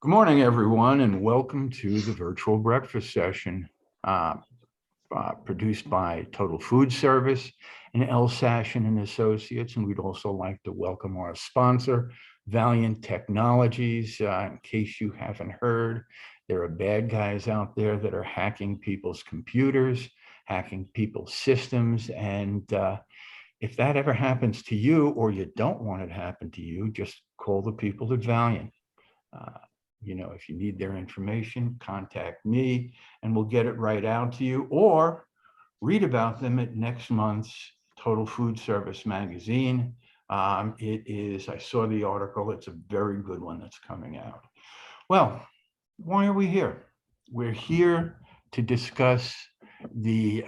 Good morning, everyone, and welcome to the virtual breakfast session produced by Total Food Service and L. Sashin and Associates. And we'd also like to welcome our sponsor, Valiant Technologies. In case you haven't heard, there are bad guys out there that are hacking people's computers, hacking people's systems. And if that ever happens to you, or you don't want it to happen to you, just call the people at Valiant. If you need their information, contact me and we'll get it right out to you, or read about them at next month's Total Food Service magazine. I saw the article, it's a very good one that's coming out. Well, why are we here? We're here to discuss the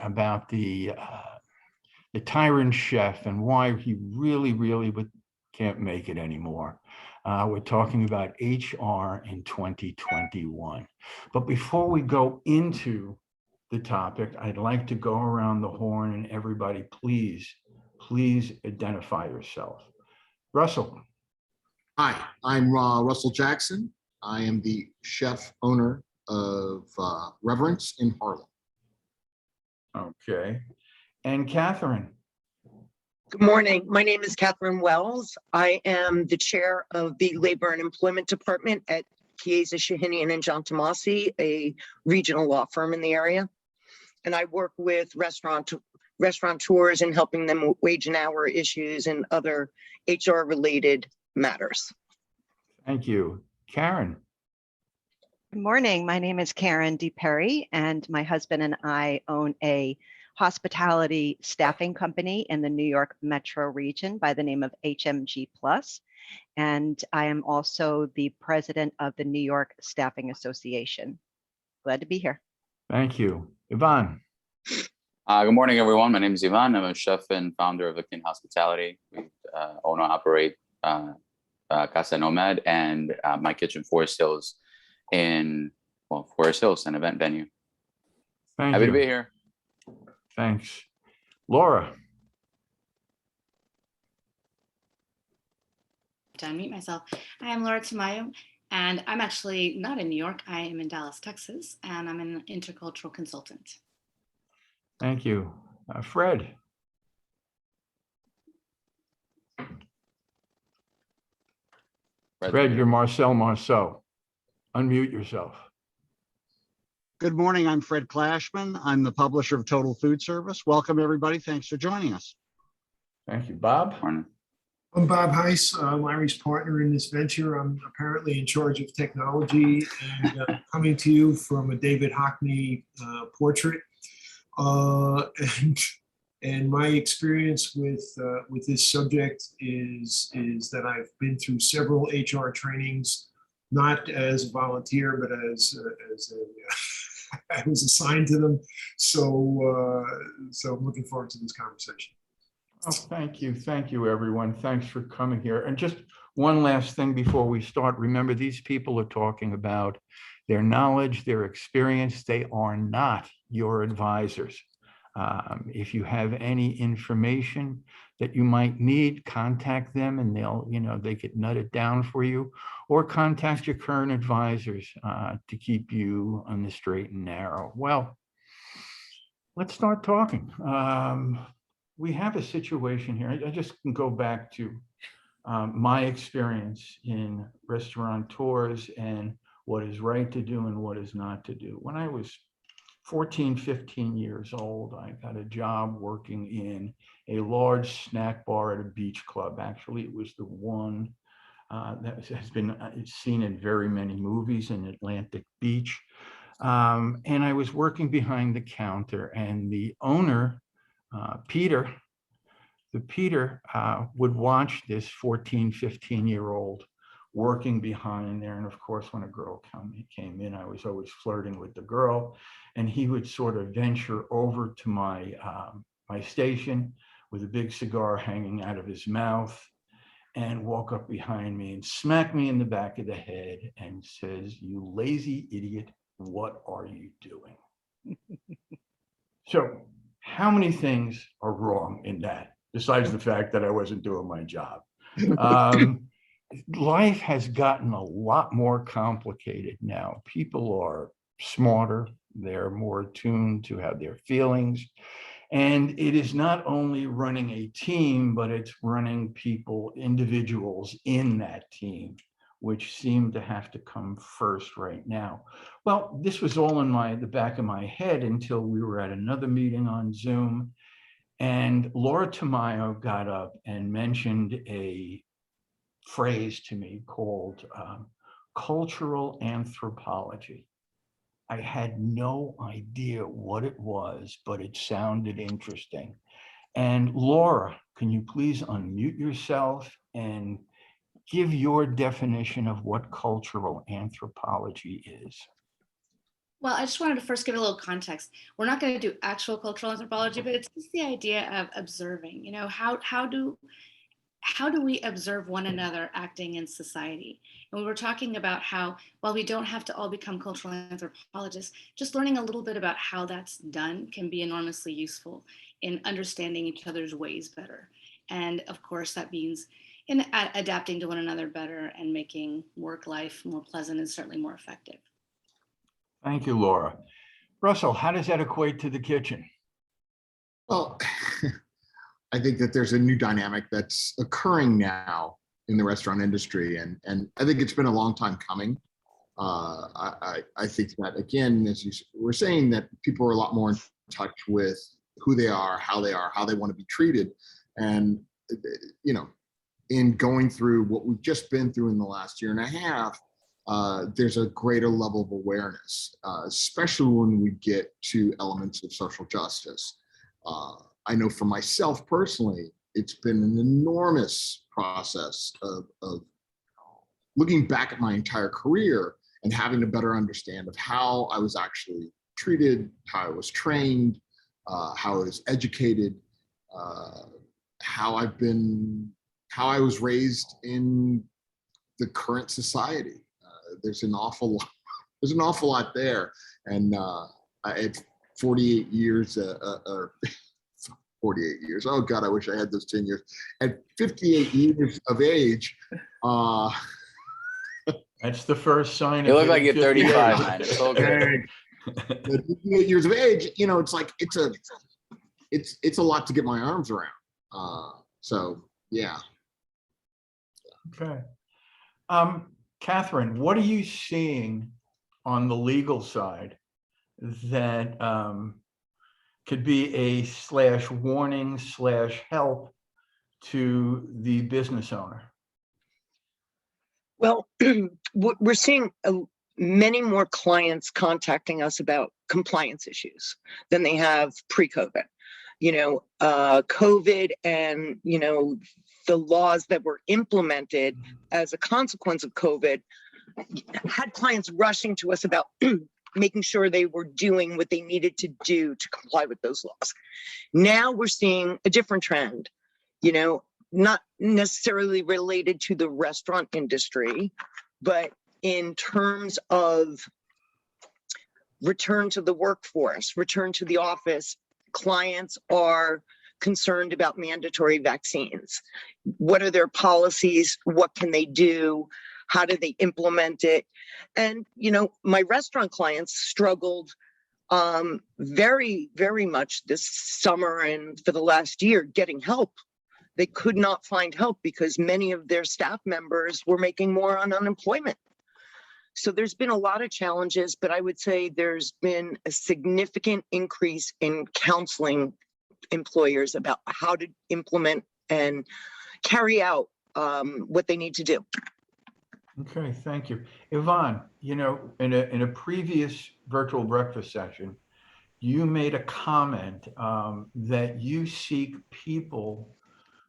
Tyrant Chef and why he really can't make it anymore. We're talking about HR in 2021. But before we go into the topic, I'd like to go around the horn and everybody, please identify yourself. Russell. Hi, I'm Russell Jackson. I am the chef owner of Reverence in Harlem. Okay. And Catherine. Good morning. My name is Catherine Wells. I am the chair of the Labor and Employment Department at Chiesa, Shahinian, and John Tomasi, a regional law firm in the area. And I work with restaurateurs and helping them with wage and hour issues and other HR-related matters. Thank you. Karen. Good morning. My name is Karen DePerry, and my husband and I own a hospitality staffing company in the New York metro region by the name of HMG Plus. And I am also the president of the New York Staffing Association. Glad to be here. Thank you. Yvonne. Good morning, everyone. My name is Ivan. I'm a chef and founder of King Hospitality. We own and operate Casa Nomad and My Kitchen Forest Hills Forest Hills, an event venue. Happy to be here. Thanks. Laura. To unmute myself. I am Laura Tamayo, and I'm actually not in New York. I am in Dallas, Texas, and I'm an intercultural consultant. Thank you. Fred. Fred, you're Marcel Marceau. Unmute yourself. Good morning, I'm Fred Clashman. I'm the publisher of Total Food Service. Welcome, everybody. Thanks for joining us. Thank you. Bob? Morning. I'm Bob Heiss, Larry's partner in this venture. I'm apparently in charge of technology and coming to you from a David Hockney portrait. And my experience with this subject is that I've been through several HR trainings, not as a volunteer, but as I was assigned to them. So I'm looking forward to this conversation. Oh, thank you. Thank you, everyone. Thanks for coming here. And just one last thing before we start. Remember, these people are talking about their knowledge, their experience. They are not your advisors. If you have any information that you might need, contact them and they could nut it down for you, or contact your current advisors to keep you on the straight and narrow. Well, let's start talking. We have a situation here. I just can go back to my experience in restaurateurs and what is right to do and what is not to do. When I was 14, 15 years old, I got a job working in a large snack bar at a beach club. Actually, it was the one that has been seen in very many movies in Atlantic Beach. And I was working behind the counter, and the owner, Peter, would watch this 14, 15-year-old working behind there. And of course, when a girl came in, I was always flirting with the girl, and he would sort of venture over to my station with a big cigar hanging out of his mouth and walk up behind me and smack me in the back of the head and says, "You lazy idiot, what are you doing?" So how many things are wrong in that, besides the fact that I wasn't doing my job? life has gotten a lot more complicated now. People are smarter, they're more attuned to how their feelings. And it is not only running a team, but it's running people, individuals in that team, which seem to have to come first right now. Well, this was all in the back of my head until we were at another meeting on Zoom. And Laura Tamayo got up and mentioned a phrase to me called cultural anthropology. I had no idea what it was, but it sounded interesting. And Laura, can you please unmute yourself and give your definition of what cultural anthropology is? Well, I just wanted to first give a little context. We're not going to do actual cultural anthropology, but it's just the idea of observing. You know, how do we observe one another acting in society? And we were talking about how, while we don't have to all become cultural anthropologists, just learning a little bit about how that's done can be enormously useful in understanding each other's ways better. And of course, that means in adapting to one another better and making work life more pleasant and certainly more effective. Thank you, Laura. Russell, how does that equate to the kitchen? Well, I think that there's a new dynamic that's occurring now in the restaurant industry, and I think it's been a long time coming. I think that, again, as you were saying, that people are a lot more in touch with who they are, how they want to be treated, and you know, in going through what we've just been through in the last year and a half, there's a greater level of awareness, especially when we get to elements of social justice. I know for myself personally, it's been an enormous process of looking back at my entire career and having a better understand of how I was actually treated, how I was trained, how I was educated, how I was raised in the current society. There's an awful lot there, and at 48 years, or 48 years. Oh God, I wish I had those 10 years. At 58 years of age, that's the first sign. You of look like hitting you're 35, 58. man. It's all good. At 58 years of age, you know, it's like it's a lot to get my arms around. So yeah. Okay. Catherine, what are you seeing on the legal side that could be a /warning /help to the business owner? Well, we're seeing many more clients contacting us about compliance issues than they have pre-COVID. You know, COVID and, you know, the laws that were implemented as a consequence of COVID had clients rushing to us about making sure they were doing what they needed to do to comply with those laws. Now we're seeing a different trend, you know, not necessarily related to the restaurant industry, but in terms of return to the workforce, return to the office. Clients are concerned about mandatory vaccines. What are their policies? What can they do? How do they implement it? And, you know, my restaurant clients struggled very, very much this summer and for the last year getting help. They could not find help because many of their staff members were making more on unemployment. So there's been a lot of challenges, but I would say there's been a significant increase in counseling employers about how to implement and carry out what they need to do. Okay, thank you. Yvonne, you know, in a previous virtual breakfast session, you made a comment that you seek people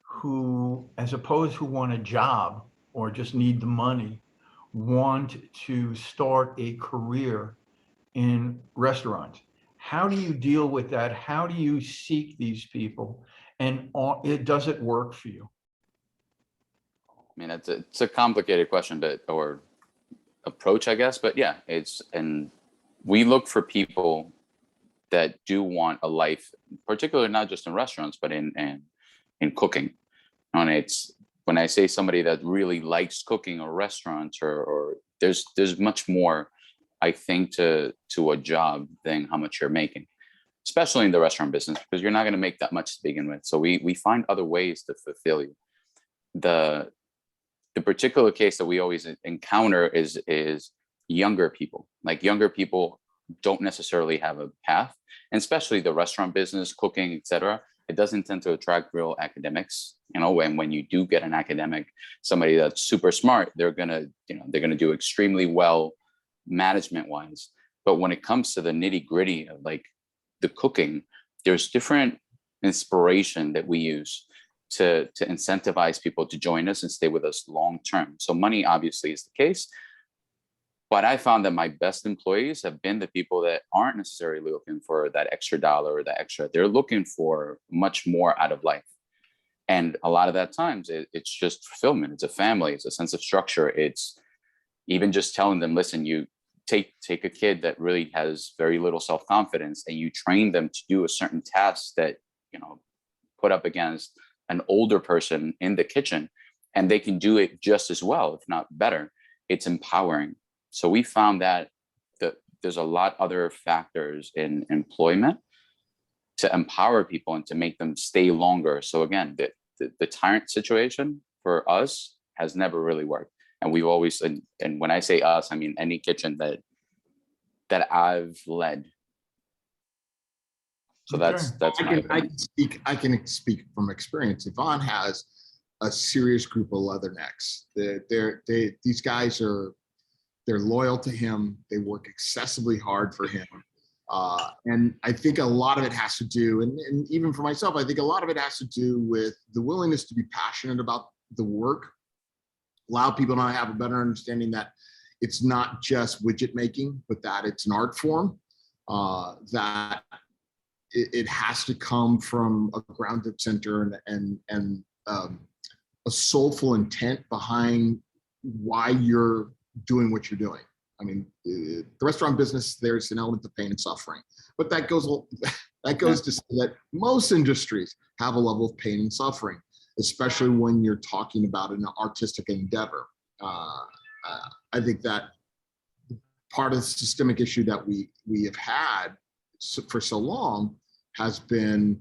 who, as opposed who want a job or just need the money, want to start a career in restaurants. How do you deal with that? How do you seek these people? And does it work for you? I mean, it's a complicated question, or approach, I guess. But yeah, and we look for people that do want a life, particularly not just in restaurants, but in cooking. And when I say somebody that really likes cooking or restaurants, or there's much more, I think, to a job than how much you're making, especially in the restaurant business, because you're not going to make that much to begin with. So we find other ways to fulfill you. The particular case that we always encounter is younger people. Like, younger people don't necessarily have a path, and especially the restaurant business, cooking, etc. It doesn't tend to attract real academics, you know. And when you do get an academic, somebody that's super smart, they're gonna do extremely well management wise. But when it comes to the nitty gritty of like the cooking, there's different inspiration that we use to incentivize people to join us and stay with us long term. So money obviously is the case, but I found that my best employees have been the people that aren't necessarily looking for that extra dollar or that extra. They're looking for much more out of life. And a lot of that times it's just fulfillment. It's a family. It's a sense of structure. It's even just telling them, listen, you take a kid that really has very little self-confidence, and you train them to do a certain task that, you know, put up against an older person in the kitchen, and they can do it just as well, if not better. It's empowering. So we found that there's a lot other factors in employment to empower people and to make them stay longer. So again, the tyrant situation for us has never really worked. And we've always, and when I say us, I mean any kitchen that I've led. So that's my opinion. I can speak from experience. Yvonne has a serious group of leathernecks. These guys they're loyal to him. They work excessively hard for him. And I think a lot of it has to do, and even for myself, I think a lot of it has to do with the willingness to be passionate about the work, allow people to have a better understanding that it's not just widget making, but that it's an art form, that it has to come from a grounded center and a soulful intent behind why you're doing what you're doing. I mean, the restaurant business, there's an element of pain and suffering, but that goes to say that most industries have a level of pain and suffering, especially when you're talking about an artistic endeavor. I think that part of the systemic issue that we have had for so long has been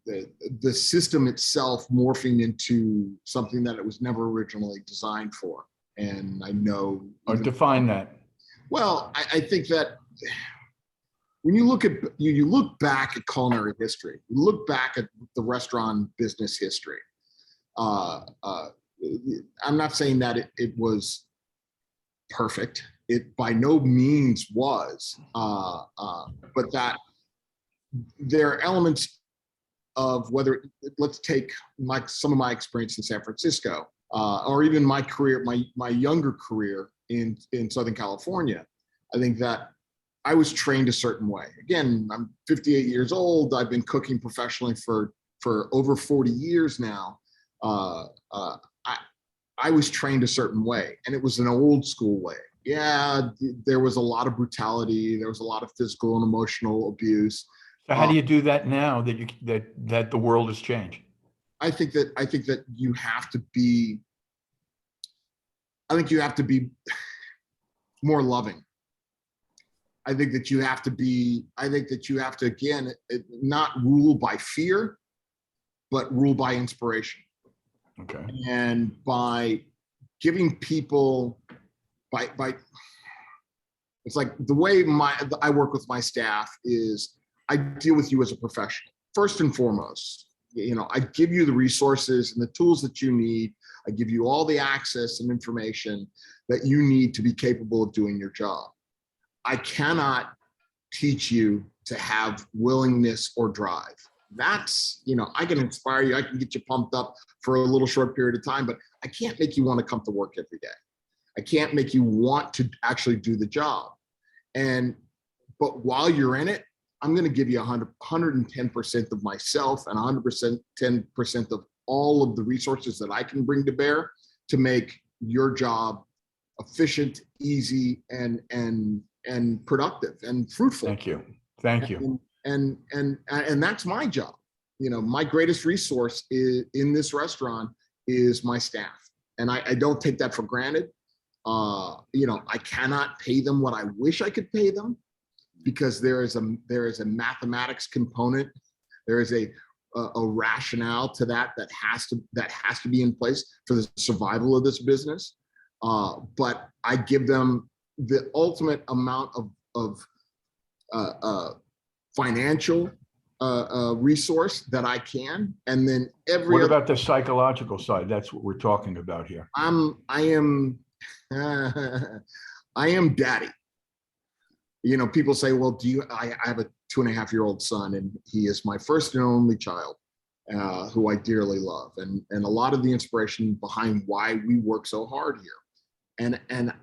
the system itself morphing into something that it was never originally designed for. And I know. Or define that. Well, I think that when you look at you look back at culinary history, you look back at the restaurant business history. I'm not saying that it was perfect. It by no means was, but that there are elements of whether, let's take some of my experience in San Francisco, or even my career, my younger career in Southern California. I think that I was trained a certain way. Again, I'm 58 years old. I've been cooking professionally for over 40 years now. I was trained a certain way, and it was an old school way. Yeah, there was a lot of brutality. There was a lot of physical and emotional abuse. So how do you do that now that the world has changed? I think that you have to be. I think you have to be more loving. I think that you have to be. I think that you have to, again, not rule by fear, but rule by inspiration. Okay. And by giving people, by it's like the way I work with my staff is I deal with you as a professional first and foremost. You know, I give you the resources and the tools that you need. I give you all the access and information that you need to be capable of doing your job. I cannot teach you to have willingness or drive. That's, you know, I can inspire you. I can get you pumped up for a little short period of time, but I can't make you want to come to work every day. I can't make you want to actually do the job. But while you're in it, I'm going to give you 110% of myself and 110% of all of the resources that I can bring to bear to make your job efficient, easy, and productive and fruitful. Thank you. Thank you. And that's my job. my greatest resource in this restaurant is my staff. And I don't take that for granted. I cannot pay them what I wish I could pay them, because there is a mathematics component. There is a rationale to that has to be in place for the survival of this business. But I give them the ultimate amount of financial resource that I can, and then What about the psychological side? That's what we're talking about here. I am daddy. People say, well, I have a 2.5-year-old son, and he is my first and only child, who I dearly love. And a lot of the inspiration behind why we work so hard here. And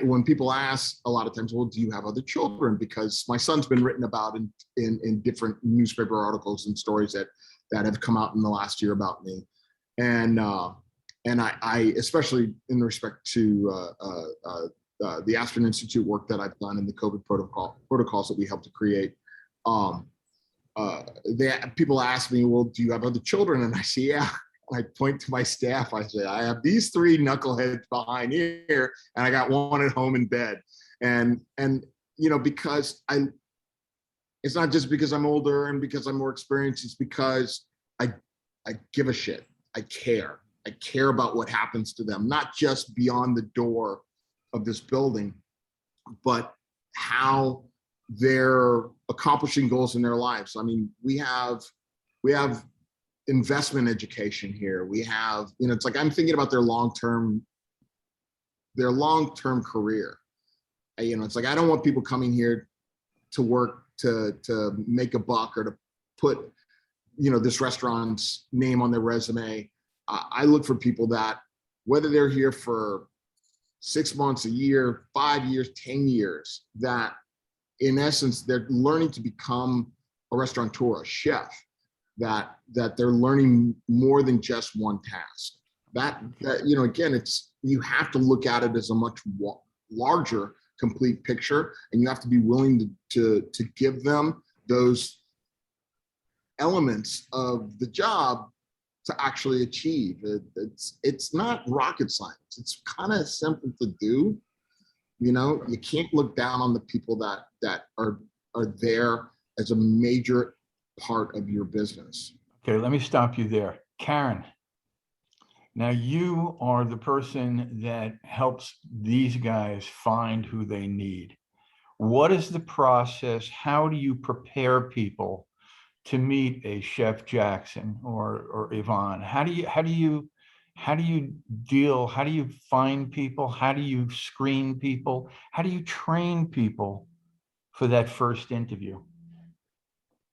when people ask a lot of times, well, do you have other children? Because my son's been written about in different newspaper articles and stories that have come out in the last year about me. And I especially in respect to the Aspen Institute work that I've done in the COVID protocols that we helped to create. People ask me, well, do you have other children? And I say, yeah. I point to my staff. I say, I have these 3 knuckleheads behind here, and I got one at home in bed. And because it's not just because I'm older and because I'm more experienced. It's because I give a shit. I care. I care about what happens to them, not just beyond the door of this building, but how they're accomplishing goals in their lives. I mean, we have investment education here. We have, it's like I'm thinking about their long-term career. It's like I don't want people coming here to work to make a buck or to put this restaurant's name on their resume. I look for people that, whether they're here for 6 months, a year, 5 years, 10 years, that in essence they're learning to become a restaurateur, a chef. That they're learning more than just one task. That again, you have to look at it as a much larger, complete picture, and you have to be willing to give them those elements of the job to actually achieve. It's not rocket science. It's kind of simple to do. You can't look down on the people that are there as a major part of your business. Okay, let me stop you there. Karen, now you are the person that helps these guys find who they need. What is the process? How do you prepare people to meet a Chef Jackson or Yvonne? How do you find people? How do you screen people? How do you train people for that first interview?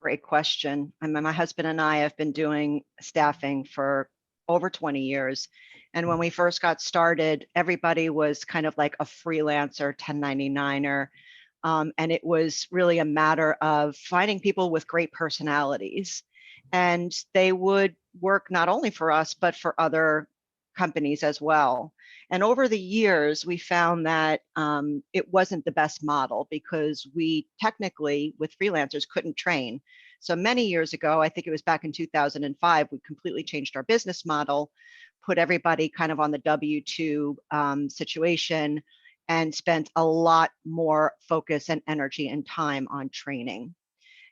Great question. I mean, my husband and I have been doing staffing for over 20 years. And when we first got started, everybody was kind of like a freelancer, 1099er. And it was really a matter of finding people with great personalities. And they would work not only for us, but for other companies as well. And over the years, we found that it wasn't the best model because we technically, with freelancers, couldn't train. So many years ago, I think it was back in 2005, we completely changed our business model, put everybody kind of on the W-2 situation, and spent a lot more focus and energy and time on training.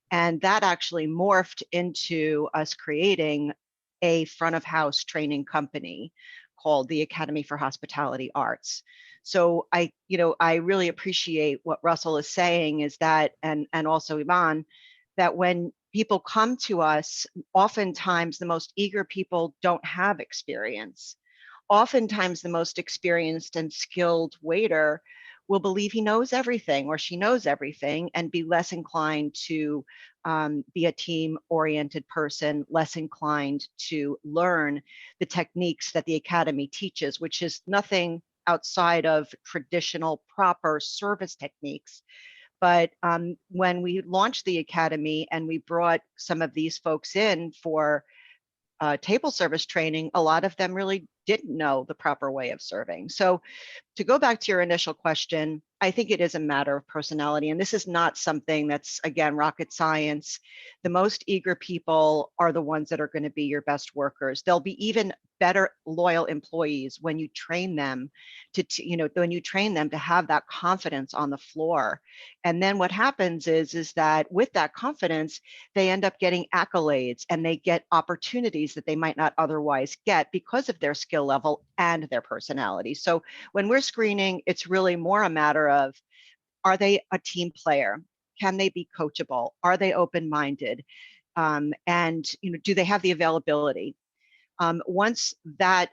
And that actually morphed into us creating a front of house training company called the Academy for Hospitality Arts. So I really appreciate what Russell is saying is that, and also Yvonne, that when people come to us, oftentimes the most eager people don't have experience. Oftentimes the most experienced and skilled waiter will believe he knows everything or she knows everything and be less inclined to be a team-oriented person, less inclined to learn the techniques that the Academy teaches, which is nothing outside of traditional proper service techniques. But when we launched the Academy and we brought some of these folks in for table service training, a lot of them really didn't know the proper way of serving. So to go back to your initial question, I think it is a matter of personality. And this is not something that's, again, rocket science. The most eager people are the ones that are going to be your best workers. They'll be even better loyal employees when you train them when you train them to have that confidence on the floor. And then what happens is that with that confidence, they end up getting accolades and they get opportunities that they might not otherwise get because of their skill level and their personality. So when we're screening, it's really more a matter of, are they a team player? Can they be coachable? Are they open-minded? And do they have the availability? Once that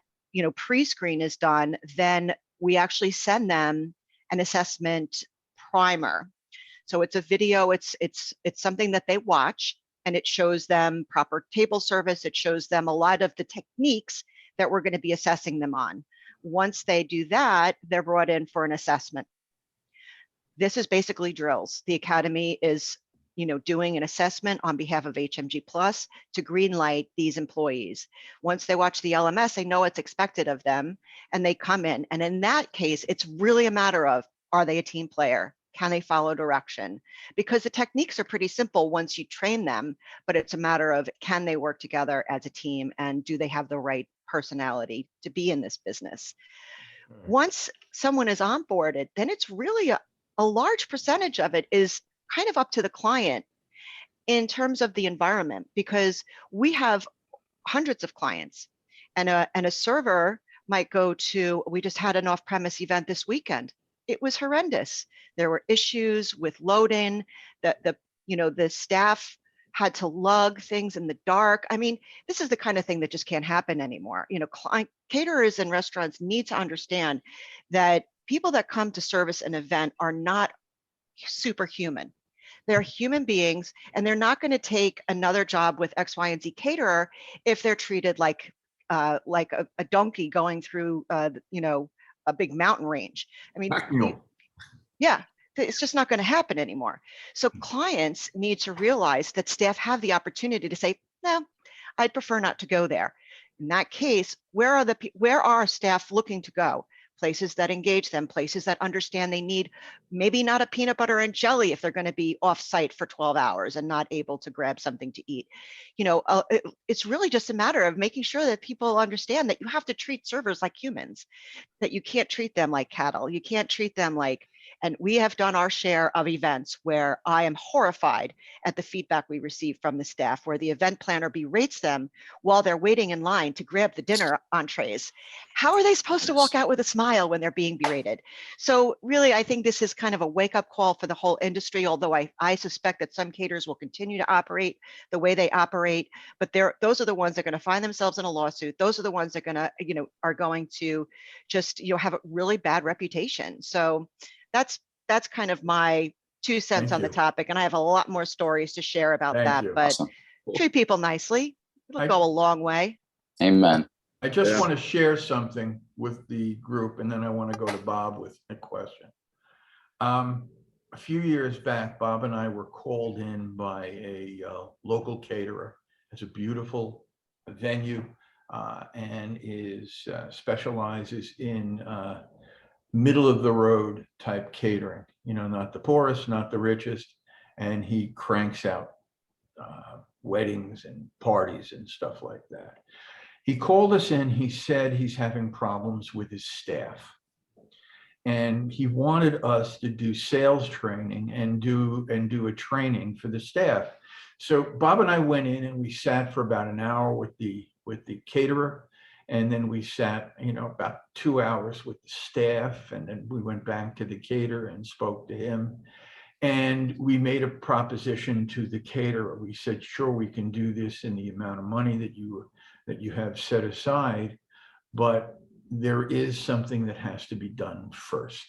pre-screen is done, then we actually send them an assessment primer. So it's a video. It's something that they watch, and it shows them proper table service. It shows them a lot of the techniques that we're going to be assessing them on. Once they do that, they're brought in for an assessment. This is basically drills. The Academy is doing an assessment on behalf of HMG Plus to greenlight these employees. Once they watch the LMS, they know what's expected of them, and they come in. And in that case, it's really a matter of, are they a team player? Can they follow direction? Because the techniques are pretty simple once you train them, but it's a matter of, can they work together as a team, and do they have the right personality to be in this business? Once someone is onboarded, then it's really a large percentage of it is kind of up to the client in terms of the environment, because we have hundreds of clients, and a server might go to, we just had an off-premise event this weekend. It was horrendous. There were issues with loading, the staff had to lug things in the dark. I mean, this is the kind of thing that just can't happen anymore. Caterers and restaurants need to understand that people that come to service an event are not superhuman. They're human beings, and they're not going to take another job with X, Y, and Z caterer if they're treated like a donkey going through, a big mountain range. I mean, yeah, it's just not going to happen anymore. So clients need to realize that staff have the opportunity to say, no, I'd prefer not to go there. In that case, where are staff looking to go? Places that engage them, places that understand they need maybe not a peanut butter and jelly if they're going to be off site for 12 hours and not able to grab something to eat. It's really just a matter of making sure that people understand that you have to treat servers like humans, that you can't treat them like cattle. You can't treat them like, and we have done our share of events where I am horrified at the feedback we receive from the staff, where the event planner berates them while they're waiting in line to grab the dinner entrees. How are they supposed to walk out with a smile when they're being berated? So really, I think this is kind of a wake-up call for the whole industry, although I suspect that some caterers will continue to operate the way they operate, but those are the ones that are going to find themselves in a lawsuit. Those are the ones that are going to just have a really bad reputation. So that's kind of my 2 cents on the topic, and I have a lot more stories to share about that. But Awesome. treat people nicely. It'll go a long way. Amen. I just want to share something with the group, and then I want to go to Bob with a question. A few years back, Bob and I were called in by a local caterer. It's a beautiful venue and specializes in middle of the road type catering, not the poorest, not the richest. And he cranks out weddings and parties and stuff like that. He called us in. He said he's having problems with his staff, and he wanted us to do sales training and do a training for the staff. So Bob and I went in and we sat for about an hour with the caterer. And then we sat, about 2 hours with the staff. And then we went back to the caterer and spoke to him. And we made a proposition to the caterer. We said, sure, we can do this in the amount of money that you have set aside, but there is something that has to be done first.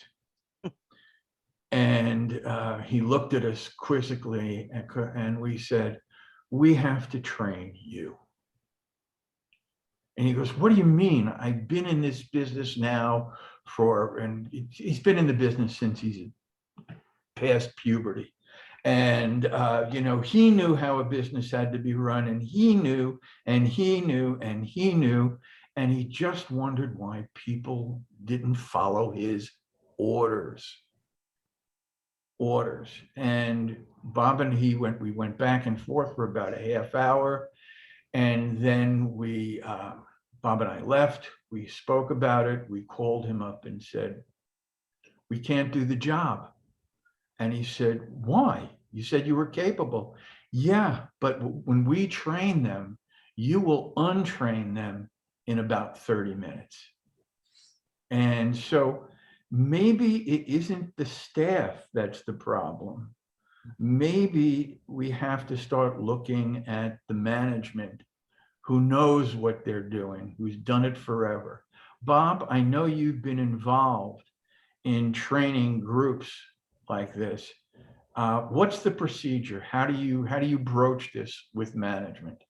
And he looked at us quizzically, and we said, we have to train you. And he goes, what do you mean? I've been in this business now and he's been in the business since he's past puberty. And, he knew how a business had to be run, and he knew, and he knew, and he knew. And he just wondered why people didn't follow his orders. And Bob and we went back and forth for about a half hour. And then Bob and I left, we spoke about it. We called him up and said, we can't do the job. And he said, why? You said you were capable. Yeah, but when we train them, you will untrain them in about 30 minutes. And so maybe it isn't the staff that's the problem. Maybe we have to start looking at the management who knows what they're doing, who's done it forever. Bob, I know you've been involved in training groups like this. What's the procedure? How do you broach this with management?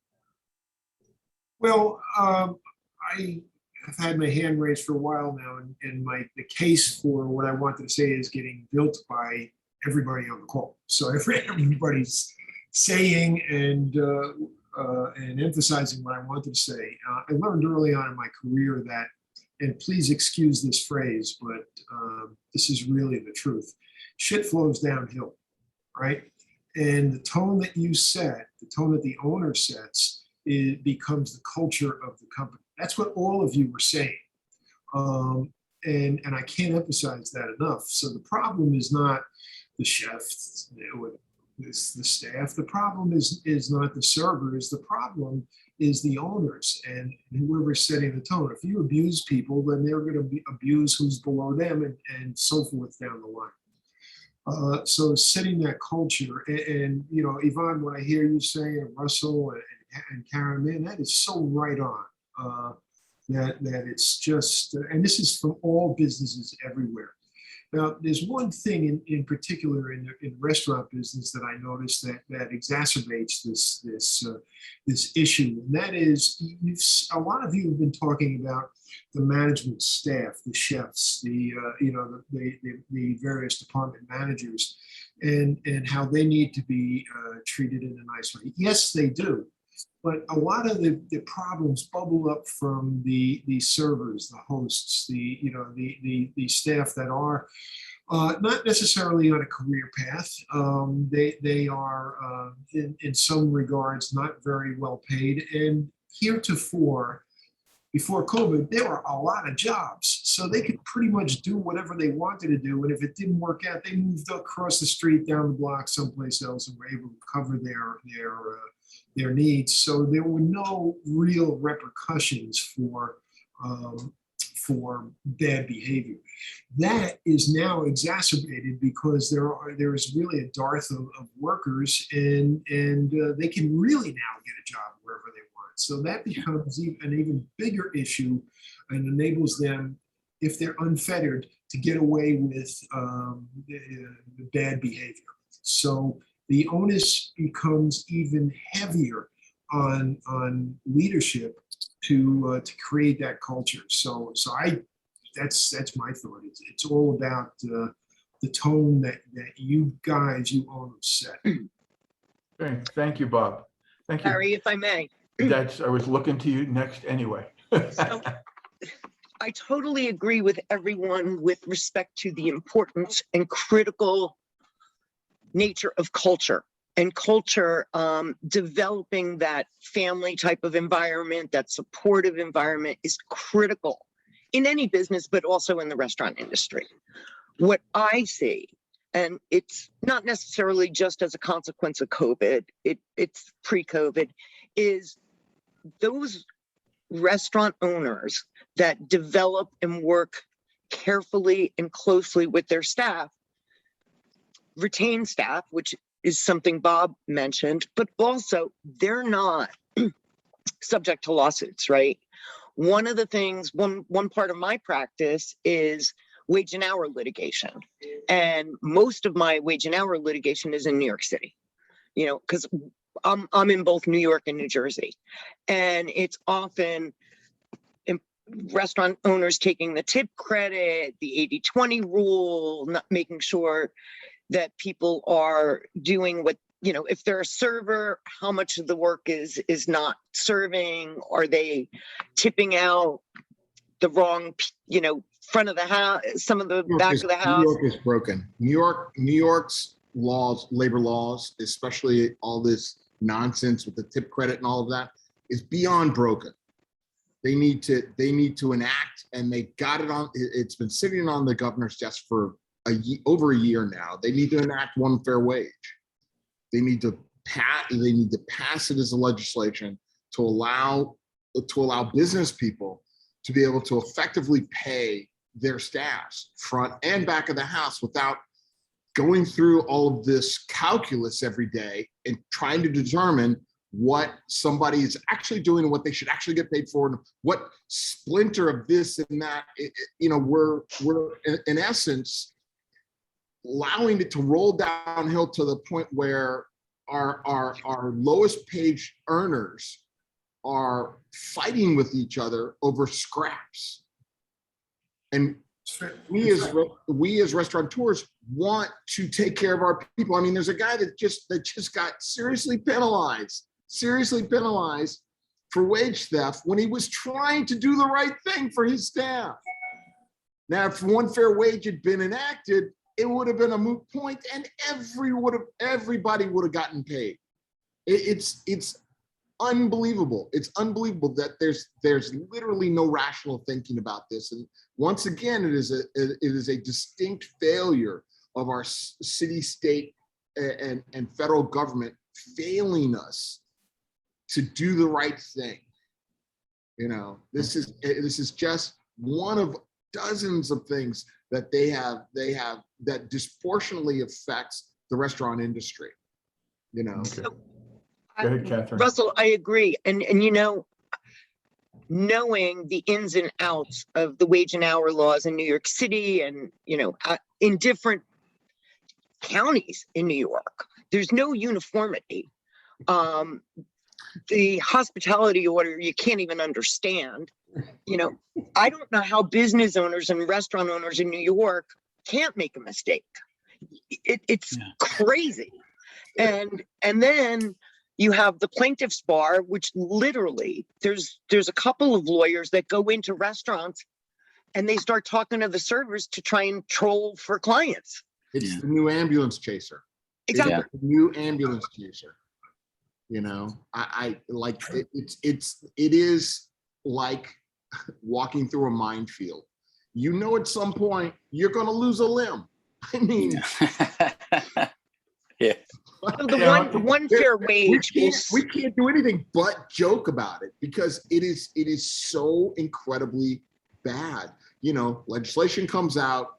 Well, I have had my hand raised for a while now, and the case for what I wanted to say is getting built by everybody on the call. So everybody's saying and emphasizing what I wanted to say. I learned early on in my career that, and please excuse this phrase, but this is really the truth. Shit flows downhill, right? And the tone that you set, the tone that the owner sets, it becomes the culture of the company. That's what all of you were saying. And I can't emphasize that enough. So the problem is not the chefs or the staff. The problem is not the servers. The problem is the owners and whoever's setting the tone. If you abuse people, then they're going to abuse who's below them and so forth down the line. So setting that culture and you know, Yvonne, what I hear you saying, and Russell and Karen, man, that is so right on. That it's just, and this is from all businesses everywhere. Now, there's one thing in particular in restaurant business that I noticed that exacerbates this issue, and that is a lot of you have been talking about the management staff, the chefs, the various department managers, and how they need to be treated in a nice way. Yes, they do. But a lot of the problems bubble up from the servers, the hosts, the staff that are not necessarily on a career path. They are in some regards not very well paid. And heretofore, before COVID, there were a lot of jobs, so they could pretty much do whatever they wanted to do. And if it didn't work out, they moved across the street, down the block, someplace else, and were able to cover their needs. So there were no real repercussions for bad behavior. That is now exacerbated because there is really a dearth of workers, and they can really now get a job wherever they want. So that becomes an even bigger issue, and enables them, if they're unfettered, to get away with the bad behavior. So the onus becomes even heavier on leadership to create that culture. So that's my thought. It's all about the tone that you own set. Okay, thank you, Bob. Thank you. Harry, if I may. I was looking to you next anyway. So, I totally agree with everyone with respect to the importance and critical nature of culture. And culture, developing that family type of environment, that supportive environment is critical in any business, but also in the restaurant industry. What I see, and it's not necessarily just as a consequence of COVID, it's pre-COVID, is those restaurant owners that develop and work carefully and closely with their staff, retain staff, which is something Bob mentioned, but also they're not subject to lawsuits, right? One of the things, one part of my practice is wage and hour litigation. And most of my wage and hour litigation is in New York City, you know, because I'm in both New York and New Jersey. And it's often restaurant owners taking the tip credit, the 80-20 rule, not making sure that people are doing what if they're a server, how much of the work is not serving? Are they tipping out the wrong, front of the house, some of the back of the New house? York is broken. New York's laws, labor laws, especially all this nonsense with the tip credit and all of that, is beyond broken. They need to enact, and they got it on. It's been sitting on the governor's desk for over a year now. They need to enact one fair wage. They need to pass it as a legislation to allow business people to be able to effectively pay their staffs front and back of the house without going through all of this calculus every day and trying to determine what somebody is actually doing and what they should actually get paid for, and what splinter of this and that. We're in essence allowing it to roll downhill to the point where our lowest paid earners are fighting with each other over scraps. And we as restaurateurs want to take care of our people. I mean, there's a guy that just got seriously penalized for wage theft when he was trying to do the right thing for his staff. Now, if one fair wage had been enacted, it would have been a moot point, and everybody would have gotten paid. It's unbelievable. It's unbelievable that there's literally no rational thinking about this. And once again, it is a distinct failure of our city, state, and federal government failing us to do the right thing. This is just one of dozens of things that they have that disproportionately affects the restaurant industry. Okay. Go ahead, Catherine. Russell, I agree. And knowing the ins and outs of the wage and hour laws in New York City and, in different counties in New York, there's no uniformity. The hospitality order, you can't even understand. I don't know how business owners and restaurant owners in New York can't make a mistake. It's crazy. And then you have the plaintiff's bar, which literally there's a couple of lawyers that go into restaurants and they start talking to the servers to try and troll for clients. It's the new ambulance chaser. Exactly. It's the new ambulance chaser. I like it. It is like walking through a minefield. At some point you're going to lose a limb. I mean, yeah. The one fair wage. We can't do anything but joke about it because it is so incredibly bad. Legislation comes out,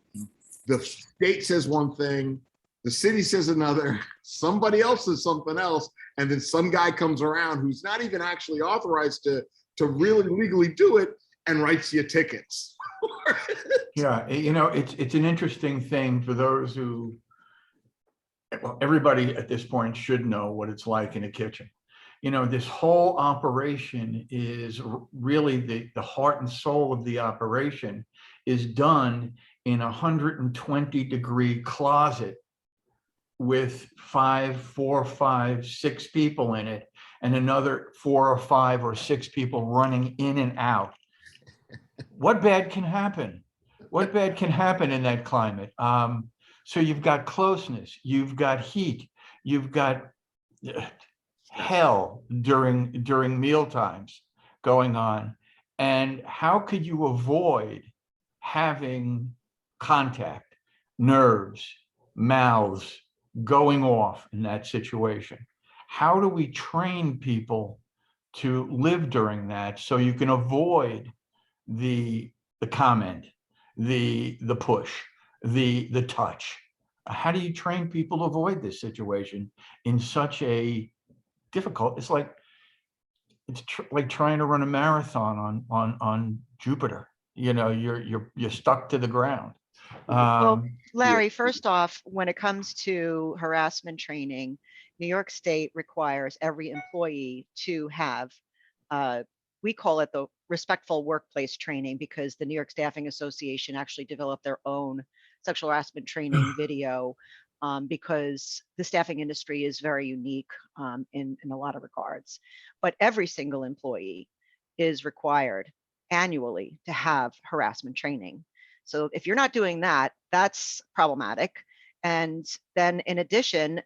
the state says one thing, the city says another, somebody else says something else, and then some guy comes around who's not even actually authorized to really legally do it and writes you tickets. Yeah, it's an interesting thing for those who, well, everybody at this point should know what it's like in a kitchen. This whole operation is really the heart and soul of the operation is done in a 120-degree closet with 4, 5, 6 people in it, and another 4 or 5 or 6 people running in and out. What bad can happen? What bad can happen in that climate? So you've got closeness, you've got heat, you've got hell during meal times going on. And how could you avoid having contact, nerves, mouths going off in that situation? How do we train people to live during that so you can avoid the comment, the push, the touch? How do you train people to avoid this situation in such a difficult? It's like trying to run a marathon on Jupiter. You're stuck to the ground. Well, Larry, first off, when it comes to harassment training, New York State requires every employee to have, we call it the respectful workplace training, because the New York Staffing Association actually developed their own sexual harassment training video because the staffing industry is very unique in a lot of regards. But every single employee is required annually to have harassment training. So if you're not doing that, that's problematic. And then in addition,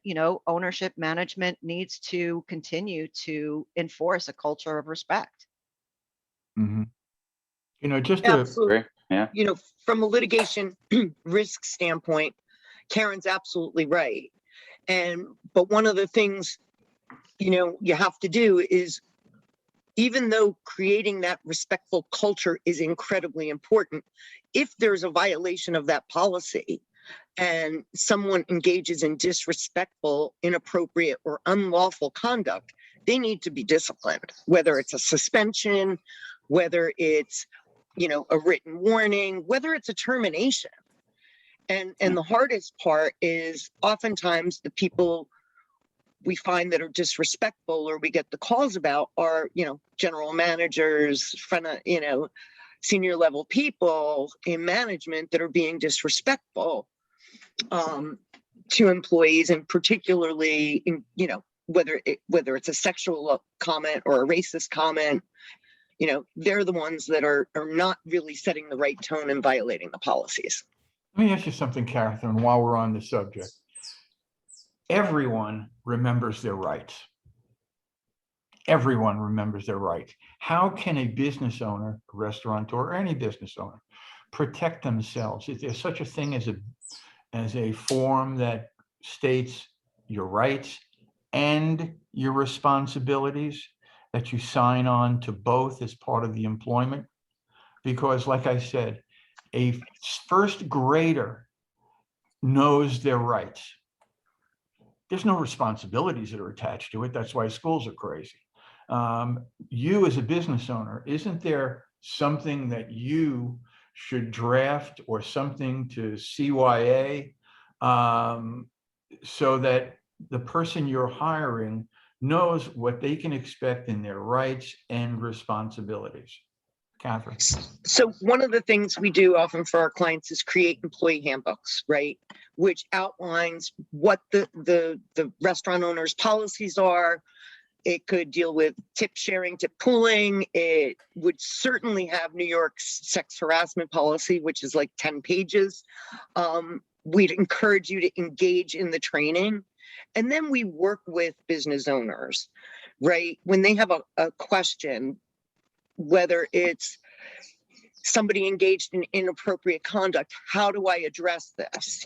ownership management needs to continue to enforce a culture of respect. Mhm. Just to, Absolutely. Great. Yeah. From a litigation risk standpoint, Karen's absolutely right. But one of the things, you have to do is, even though creating that respectful culture is incredibly important, if there's a violation of that policy and someone engages in disrespectful, inappropriate, or unlawful conduct, they need to be disciplined, whether it's a suspension, whether it's, a written warning, whether it's a termination. And the hardest part is oftentimes the people we find that are disrespectful or we get the calls about are, general managers, senior level people in management that are being disrespectful to employees, and particularly whether it's a sexual comment or a racist comment, they're the ones that are not really setting the right tone and violating the policies. let me ask you something, Catherine, while we're on the subject. Everyone remembers their rights. Everyone remembers their rights. How can a business owner, a restaurateur, or any business owner protect themselves? Is there such a thing as a form that states your rights and your responsibilities, that you sign on to both as part of the employment? Because like I said, a first grader knows their rights. There's no responsibilities that are attached to it. That's why schools are crazy. You as a business owner, isn't there something that you should draft or something to CYA so that the person you're hiring knows what they can expect in their rights and responsibilities? Catherine. So one of the things we do often for our clients is create employee handbooks, right? Which outlines what the restaurant owner's policies are. It could deal with tip sharing, tip pooling. It would certainly have New York's sex harassment policy, which is like 10 pages. We'd encourage you to engage in the training. And then we work with business owners, right? When they have a question, whether it's somebody engaged in inappropriate conduct, how do I address this?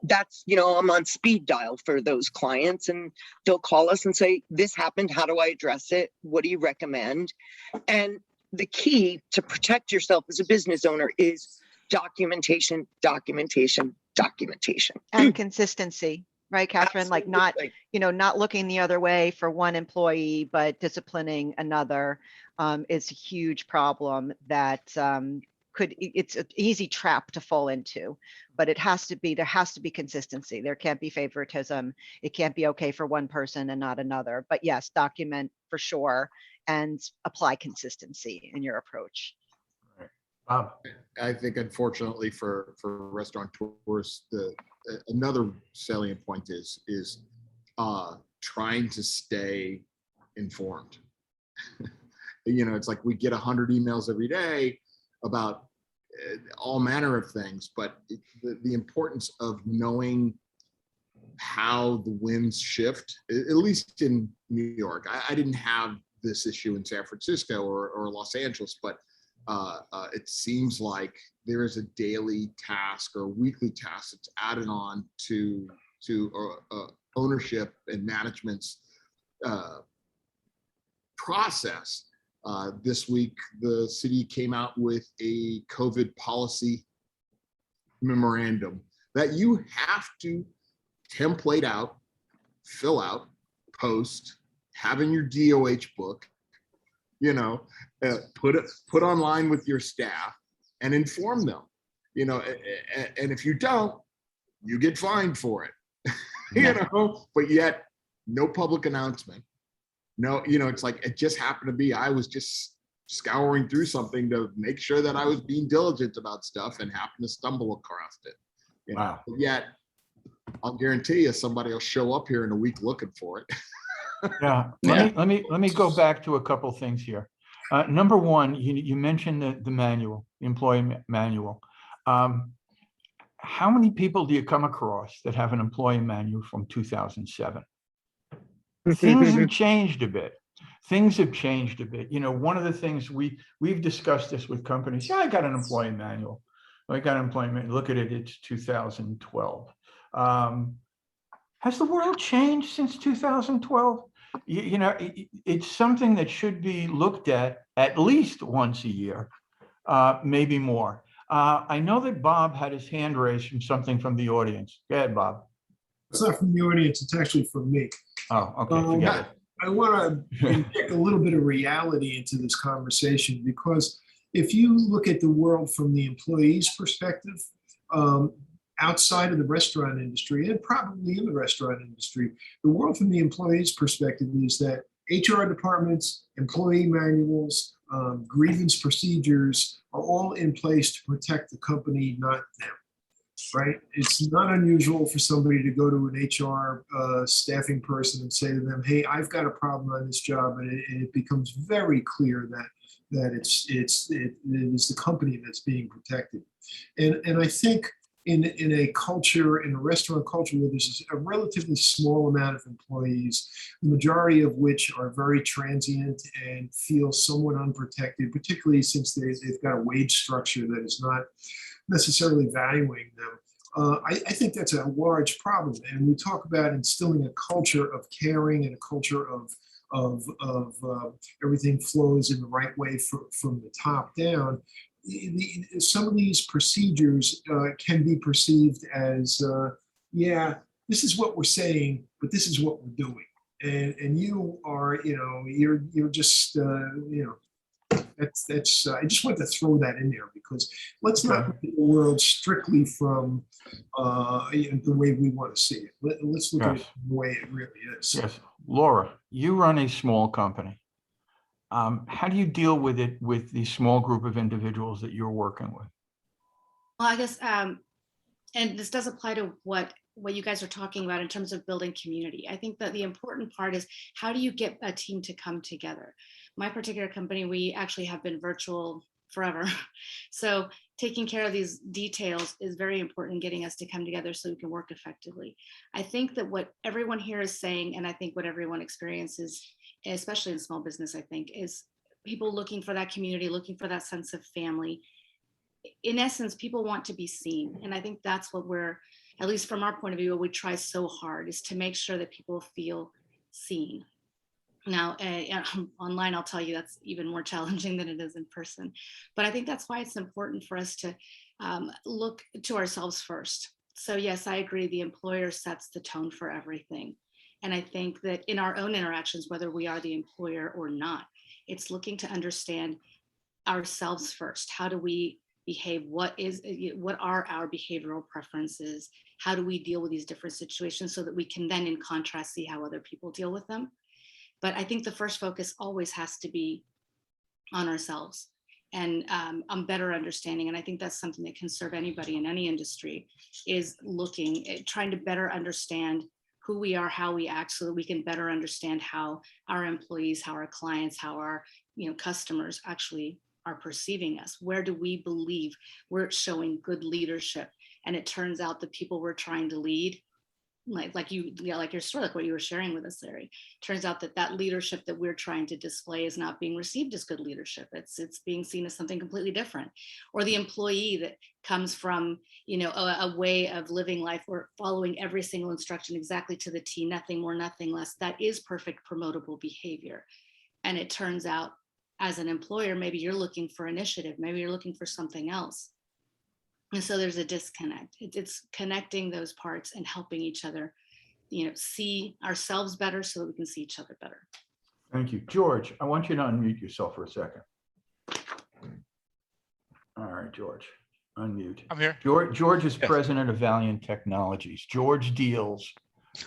That's, I'm on speed dial for those clients, and they'll call us and say, this happened, how do I address it? What do you recommend? And the key to protect yourself as a business owner is documentation, documentation, documentation. And consistency, right, Catherine? Like not looking the other way for one employee, but disciplining another is a huge problem that it's an easy trap to fall into, but there has to be consistency. There can't be favoritism. It can't be okay for one person and not another. But yes, document for sure and apply consistency in your approach. Bob. I think unfortunately for restaurateurs, another salient point is trying to stay informed. It's like we get 100 emails every day about all manner of things, but the importance of knowing how the winds shift, at least in New York. I didn't have this issue in San Francisco or Los Angeles, but it seems like there is a daily task or weekly task that's added on to ownership and management's process. This week, the city came out with a COVID policy memorandum that you have to template out, fill out, post, have in your DOH book, put online with your staff and inform them, and if you don't, you get fined for it, but yet no public announcement. No, it's like, it just happened to be, I was just scouring through something to make sure that I was being diligent about stuff and happened to stumble across it. Wow. But yet I'll guarantee you somebody will show up here in a week looking for it. Yeah, Yeah. let me go back to a couple things here. Number one, you mentioned the manual, the employee manual. How many people do you come across that have an employee manual from 2007? Things have changed a bit. Things have changed a bit. You know, one of the things we've discussed this with companies. Yeah, I got an employee manual. I got an employee manual. Look at it. It's 2012. Has the world changed since 2012? You know, it's something that should be looked at least once a year, maybe more. I know that Bob had his hand raised from something from the audience. Go ahead, Bob. It's not from the audience, it's actually from me. Oh, okay, forget it. I want to inject a little bit of reality into this conversation, because if you look at the world from the employee's perspective, outside of the restaurant industry and probably in the restaurant industry, the world from the employee's perspective is that HR departments, employee manuals, grievance procedures are all in place to protect the company, not them. Right? It's not unusual for somebody to go to an HR staffing person and say to them, "Hey, I've got a problem on this job," and it becomes very clear that it is the company that's being protected. And I think in a culture, in a restaurant culture where there's a relatively small amount of employees, the majority of which are very transient and feel somewhat unprotected, particularly since they've got a wage structure that is not necessarily valuing them. I think that's a large problem. And we talk about instilling a culture of caring and a culture of everything flows in the right way from the top down. Some of these procedures can be perceived as, yeah, this is what we're saying, but this is what we're doing. And you are, you're just, that's I just want to throw that in there, because let's not look at the world strictly from the way we want to see it. Let's look at it the way it really is. Yes. Laura, you run a small company. How do you deal with it with the small group of individuals that you're working with? Well, I guess, and this does apply to what you guys are talking about in terms of building community. I think that the important part is, how do you get a team to come together? My particular company, we actually have been virtual forever. So taking care of these details is very important in getting us to come together so we can work effectively. I think that what everyone here is saying, and I think what everyone experiences, especially in small business, I think, is people looking for that community, looking for that sense of family. In essence, people want to be seen. And I think that's what we're, at least from our point of view, what we try so hard is to make sure that people feel seen. Now, online, I'll tell you that's even more challenging than it is in person. But I think that's why it's important for us to look to ourselves first. So yes, I agree, the employer sets the tone for everything. And I think that in our own interactions, whether we are the employer or not, it's looking to understand ourselves first. How do we behave? What are our behavioral preferences? How do we deal with these different situations so that we can then, in contrast, see how other people deal with them? But I think the first focus always has to be on ourselves and on better understanding. And I think that's something that can serve anybody in any industry, is trying to better understand who we are, how we act, so that we can better understand how our employees, how our clients, how our customers actually are perceiving us. Where do we believe we're showing good leadership? And it turns out the people we're trying to lead, like your story, like what you were sharing with us, Larry, turns out that leadership that we're trying to display is not being received as good leadership. It's being seen as something completely different. Or the employee that comes from a way of living life or following every single instruction exactly to the T, nothing more, nothing less. That is perfect promotable behavior. And it turns out, as an employer, maybe you're looking for initiative, maybe you're looking for something else. And so there's a disconnect. It's connecting those parts and helping each other, see ourselves better so that we can see each other better. Thank you. George, I want you to unmute yourself for a second. All right, George, unmute. I'm here. George is Yes. president of Valiant Technologies. George deals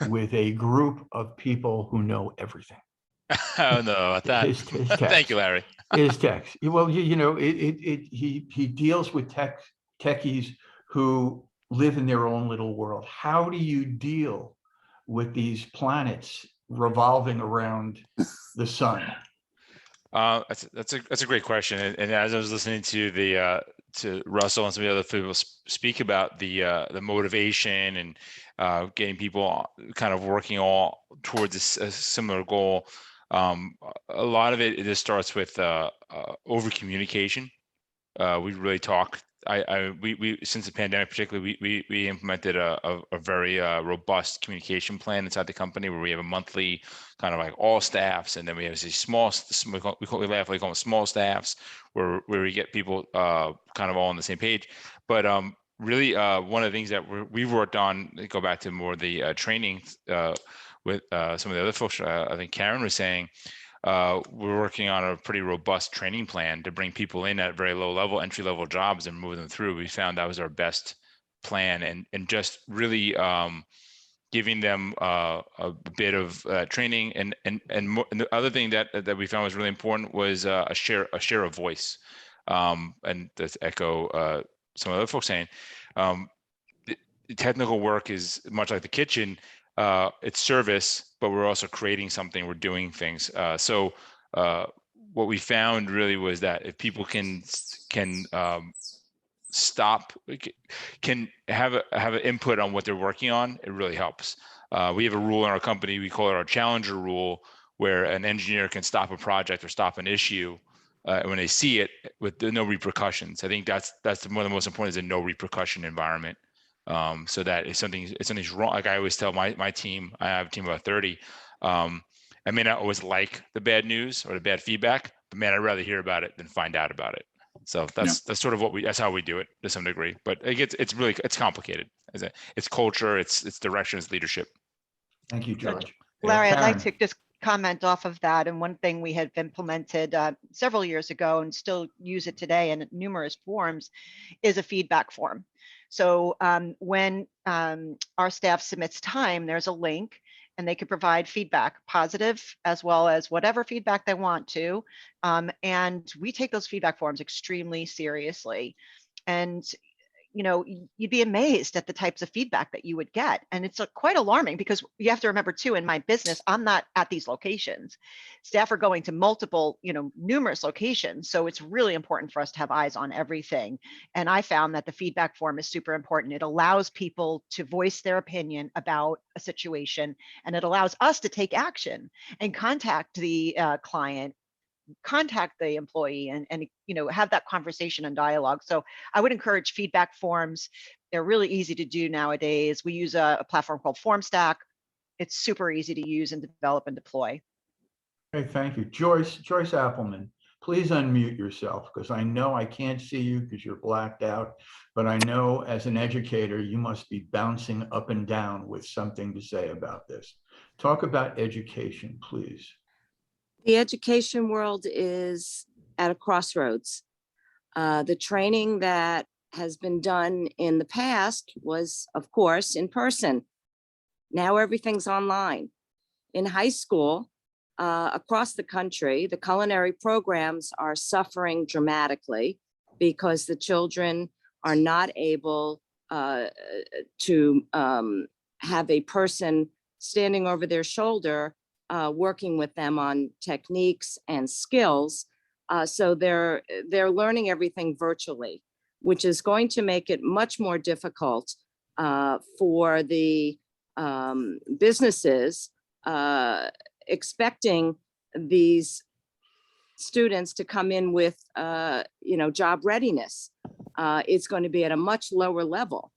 with a group of people who know everything. Oh no, about that. His text. Thank you, Larry. His text. Well, he deals with techies who live in their own little world. How do you deal with these planets revolving around the sun? That's a great question. And as I was listening to the to Russell and some of the other people speak about the motivation and getting people kind of working all towards a similar goal, a lot of it just starts with over communication. We really talk. We since the pandemic, particularly, we implemented a very robust communication plan inside the company where we have a monthly kind of like all staffs, and then we have these small, we laugh like call them small staffs where we get people kind of all on the same page. But really, one of the things that we've worked on, go back to more the training with some of the other folks. I think Karen was saying. We're working on a pretty robust training plan to bring people in at very low level, entry level jobs and move them through. We found that was our best plan, and just really giving them a bit of training, and the other thing that we found was really important was a share of voice, and to echo some other folks saying, the technical work is much like the kitchen. It's service, but we're also creating something. We're doing things. So what we found really was that if people can stop, can have an input on what they're working on, it really helps. We have a rule in our company. We call it our challenger rule, where an engineer can stop a project or stop an issue when they see it with no repercussions. I think that's one of the most important, is a no repercussion environment. So that if something's wrong, like I always tell my team, I have a team of about 30. I may not always like the bad news or the bad feedback, but man, I'd rather hear about it than find out about it. So that's sort of that's how we do it to some degree. But it's complicated. It's culture, it's direction, it's leadership. Thank you, George. Larry, I'd like Karen. to just comment off of that. And one thing we had implemented several years ago and still use it today in numerous forms is a feedback form. So when our staff submits time, there's a link and they can provide feedback, positive as well as whatever feedback they want to. And we take those feedback forms extremely seriously. And you'd be amazed at the types of feedback that you would get. And it's quite alarming, because you have to remember too, in my business, I'm not at these locations. Staff are going to multiple, numerous locations. So it's really important for us to have eyes on everything. And I found that the feedback form is super important. It allows people to voice their opinion about a situation, and it allows us to take action and contact the client, contact the employee, and have that conversation and dialogue. So I would encourage feedback forms. They're really easy to do nowadays. We use a platform called FormStack. It's super easy to use and develop and deploy. Okay, thank you. Joyce Appleman, please unmute yourself, because I know I can't see you because you're blacked out, but I know as an educator, you must be bouncing up and down with something to say about this. Talk about education, please. The education world is at a crossroads. The training that has been done in the past was, of course, in person. Now everything's online. In high school, across the country, the culinary programs are suffering dramatically because the children are not able to have a person standing over their shoulder working with them on techniques and skills. So they're learning everything virtually, which is going to make it much more difficult for the businesses expecting these students to come in with job readiness. It's going to be at a much lower level.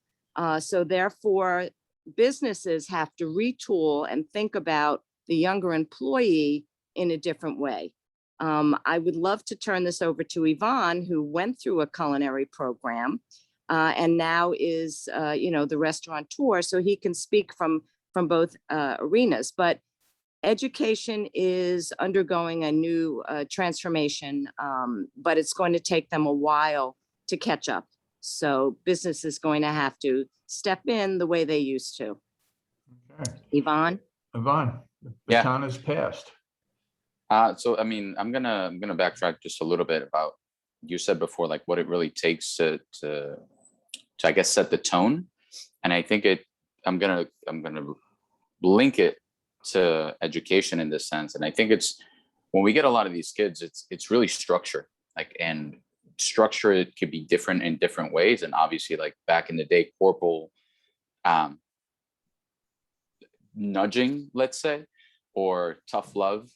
So therefore, businesses have to retool and think about the younger employee in a different way. I would love to turn this over to Yvonne, who went through a culinary program and now is, the restaurateur, so he can speak from both arenas. But education is undergoing a new transformation, but it's going to take them a while to catch up. So business is going to have to step in the way they used to. Okay. Yvonne? Yvonne, the baton is passed. So, I mean, I'm gonna backtrack just a little bit about, you said before, like what it really takes to I guess set the tone. And I think I'm gonna link it to education in this sense. And I think it's when we get a lot of these kids, it's really structure, like, and structure, it could be different in different ways. And obviously, like back in the day, corporal nudging, let's say, or tough love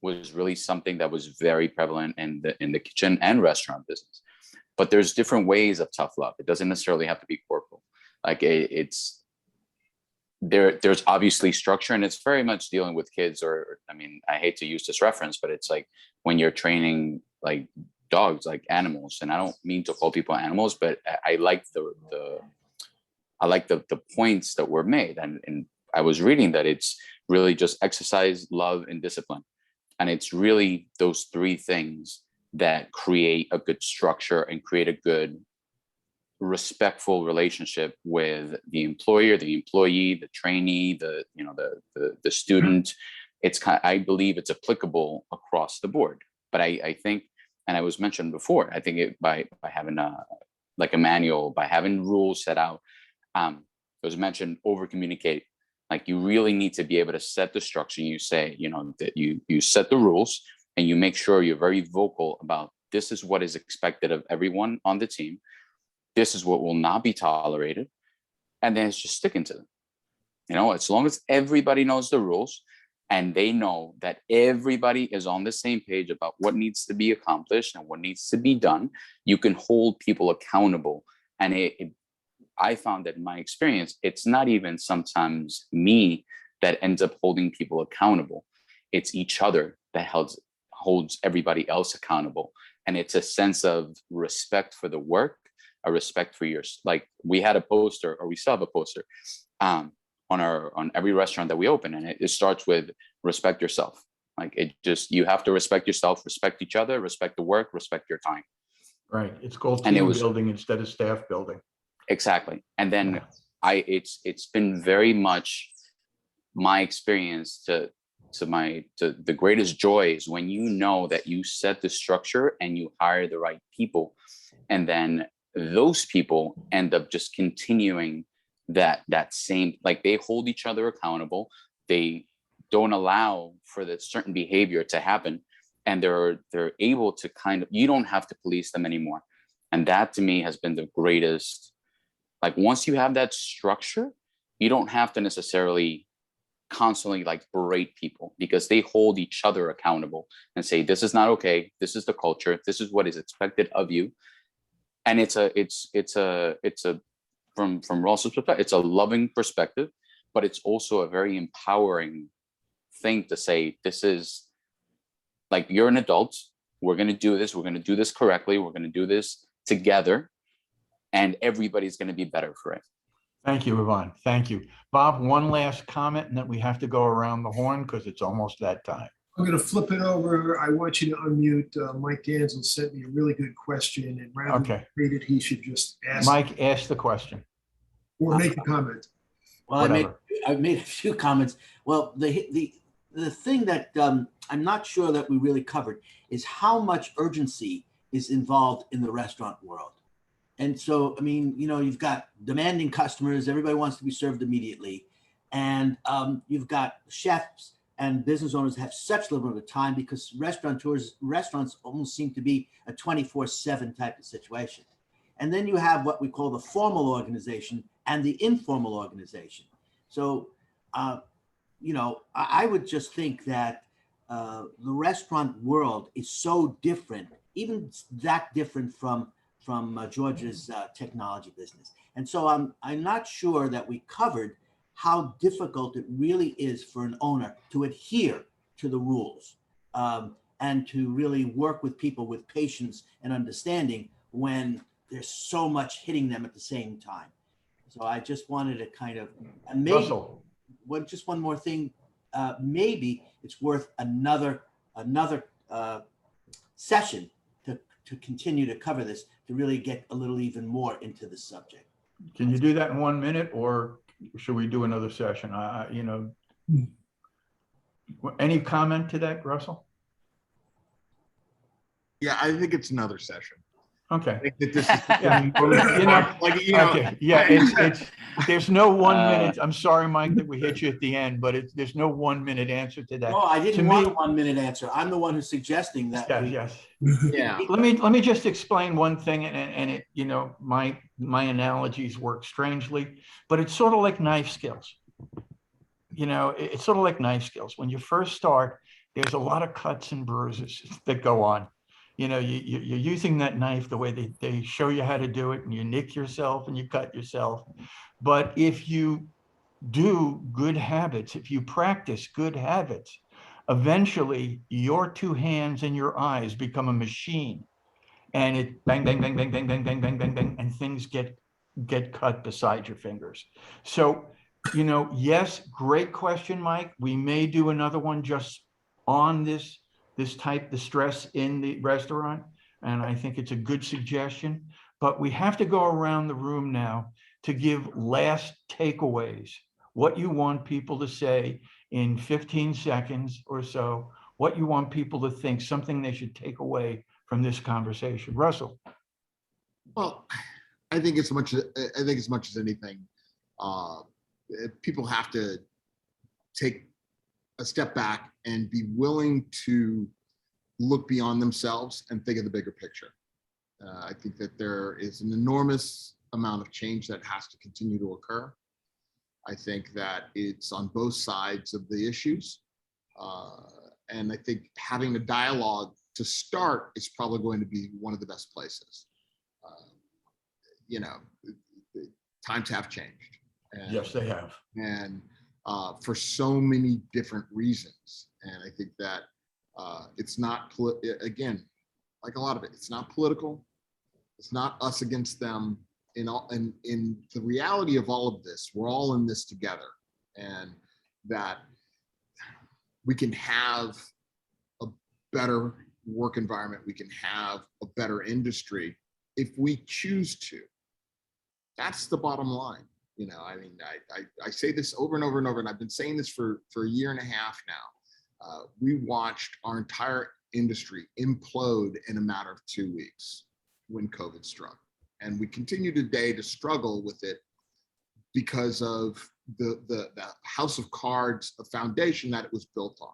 was really something that was very prevalent in the kitchen and restaurant business. But there's different ways of tough love. It doesn't necessarily have to be corporal. Like there's obviously structure, and it's very much dealing with kids, or I mean, I hate to use this reference, but it's like when you're training like dogs, like animals. And I don't mean to call people animals, but I like the points that were made. And I was reading that it's really just exercise, love, and discipline. And it's really those three things that create a good structure and create a good, respectful relationship with the employer, the employee, the trainee, the student. It's I believe it's applicable across the board. But I think, and I was mentioned before, I think by having like a manual, by having rules set out, it was mentioned, over communicate. Like, you really need to be able to set the structure. You say, that you set the rules, and you make sure you're very vocal about, this is what is expected of everyone on the team. This is what will not be tolerated. And then it's just sticking to them. As long as everybody knows the rules, and they know that everybody is on the same page about what needs to be accomplished and what needs to be done, you can hold people accountable. And I found that in my experience, it's not even sometimes me that ends up holding people accountable. It's each other that holds everybody else accountable. And it's a sense of respect for the work, a respect for like, we had a poster, or we still have a poster on every restaurant that we open. And it starts with respect yourself. Like, you have to respect yourself, respect each other, respect the work, respect your time. Right. It's called team building instead of staff building. Exactly. And then it's been very much my experience to the greatest joy is when you know that you set the structure and you hire the right people, and then those people end up just continuing that same, like, they hold each other accountable. They don't allow for the certain behavior to happen, and they're able to you don't have to police them anymore. And that, to me, has been the greatest. Like, once you have that structure, you don't have to necessarily constantly like berate people, because they hold each other accountable and say, this is not okay. This is the culture. This is what is expected of you. And it's a from Ross's perspective, it's a loving perspective, but it's also a very empowering thing to say, this is like, you're an adult. We're going to do this. We're going to do this correctly. We're going to do this together, and everybody's going to be better for it. Thank you, Yvonne. Thank you. Bob, one last comment, and then we have to go around the horn because it's almost that time. I'm going to flip it over. I want you to unmute. Mike Gansel sent me a really good question, and rather than read it, he should just ask. Mike, ask the question. Or make a comment. Well, I've made a few comments. Well, the thing that I'm not sure that we really covered is how much urgency is involved in the restaurant world. And so, I mean, you've got demanding customers. Everybody wants to be served immediately. And you've got chefs and business owners have such limited time, because restaurants almost seem to be a 24/7 type of situation. And then you have what we call the formal organization and the informal organization. So, I would just think that the restaurant world is so different, even that different from George's technology business. And so I'm not sure that we covered how difficult it really is for an owner to adhere to the rules and to really work with people with patience and understanding when there's so much hitting them at the same time. So I just wanted to kind of, and maybe just one more thing, maybe it's worth another session to continue to cover this, to really get a little even more into the subject. Can you do that in 1 minute, or should we do another session? Any comment to that, Russell? Yeah, I think it's another session. Okay. I think that this is Yeah. Okay, yeah, it's, there's no 1 minute, I'm sorry, Mike, that we hit you at the end, but there's no 1 minute answer to that. No, I To didn't want a me- 1 minute answer. I'm the one who's suggesting that. Yes, yes. Yeah. Let me just explain one thing, and it, my analogies work strangely, but it's sort of like knife skills. It's sort of like knife skills. When you first start, there's a lot of cuts and bruises that go on. You're using that knife the way they show you how to do it, and you nick yourself and you cut yourself. But if you do good habits, if you practice good habits, eventually your two hands and your eyes become a machine, and it bang, bang, bang, bang, bang, bang, bang, bang, bang, bang, and things get cut beside your fingers. So, yes, great question, Mike. We may do another one just on the stress in the restaurant. And I think it's a good suggestion, but we have to go around the room now to give last takeaways, what you want people to say in 15 seconds or so, what you want people to think, something they should take away from this conversation. Russell. Well, I think as much as anything, people have to take a step back and be willing to look beyond themselves and think of the bigger picture. I think that there is an enormous amount of change that has to continue to occur. I think that it's on both sides of the issues. And I think having a dialogue to start is probably going to be one of the best places. Times have changed. And, Yes, they have. And for so many different reasons. And I think that it's not, again, like a lot of it, it's not political. It's not us against them. In the reality of all of this, we're all in this together, and that we can have a better work environment. We can have a better industry if we choose to. That's the bottom line. I say this over and over and over, and I've been saying this for a year and a half now. We watched our entire industry implode in a matter of 2 weeks when COVID struck. And we continue today to struggle with it because of the house of cards, the foundation that it was built on.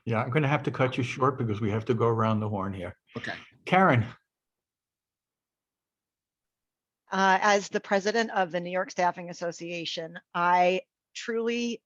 Yeah, I'm going to have to cut you short because we have to go around the horn here. Okay. Karen. As the president of the New York Staffing Association, I truly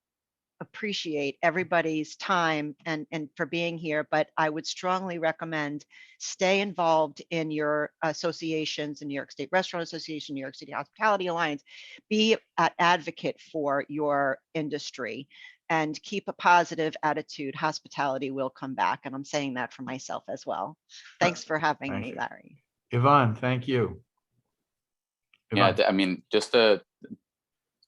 appreciate everybody's time and for being here, but I would strongly recommend stay involved in your associations, the New York State Restaurant Association, New York City Hospitality Alliance, be an advocate for your industry and keep a positive attitude. Hospitality will come back. And I'm saying that for myself as well. Thanks for having me, Larry. Yvonne, thank you. Yeah, I mean, just to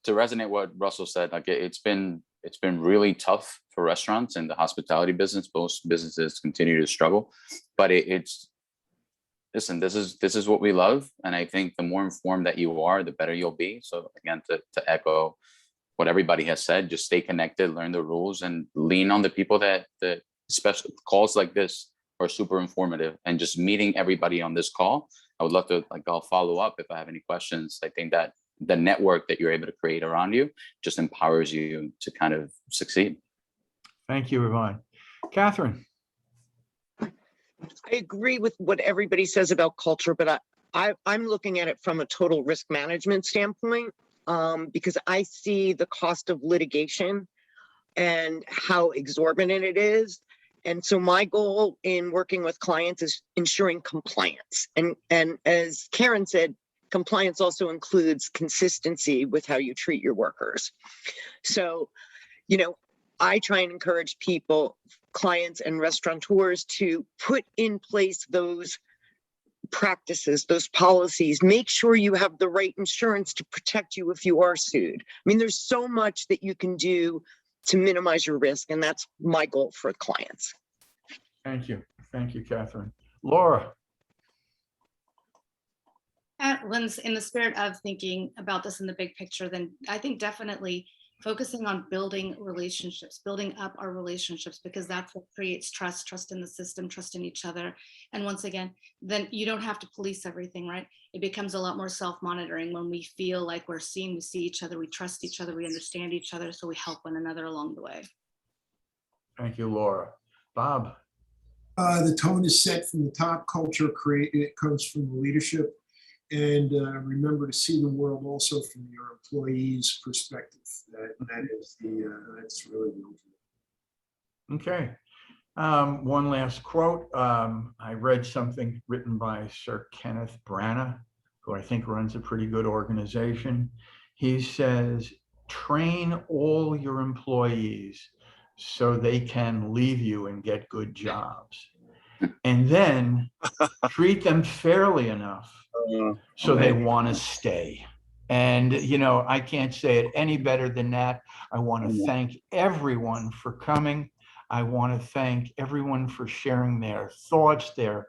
resonate what Russell said, like it's been really tough for restaurants and the hospitality business. Most businesses continue to struggle, but listen, this is what we love. And I think the more informed that you are, the better you'll be. So again, to echo what everybody has said, just stay connected, learn the rules, and lean on the people that especially calls like this are super informative. And just meeting everybody on this call, I would love to, I'll follow up if I have any questions. I think that the network that you're able to create around you just empowers you to kind of succeed. Thank you, Yvonne. Catherine. I agree with what everybody says about culture, but I'm looking at it from a total risk management standpoint, because I see the cost of litigation and how exorbitant it is. And so my goal in working with clients is ensuring compliance. And as Karen said, compliance also includes consistency with how you treat your workers. So, I try and encourage people, clients and restaurateurs, to put in place those practices, those policies. Make sure you have the right insurance to protect you if you are sued. I mean, there's so much that you can do to minimize your risk, and that's my goal for clients. Thank you. Thank you, Catherine. Laura. In the spirit of thinking about this in the big picture, then I think definitely focusing on building relationships, building up our relationships, because that's what creates trust, trust in the system, trust in each other. And once again, then you don't have to police everything, right? It becomes a lot more self-monitoring when we feel like we're seen, we see each other, we trust each other, we understand each other, so we help one another along the way. Thank you, Laura. Bob? The tone is set from the top. Culture it comes from the leadership. And remember to see the world also from your employees' perspective. That's really the ultimate. Okay. One last quote. I read something written by Sir Kenneth Branagh, who I think runs a pretty good organization. He says, train all your employees so they can leave you and get good jobs. And then treat them fairly enough so they want to stay. And, you know, I can't say it any better than that. I want to thank everyone for coming. I want to thank everyone for sharing their thoughts, their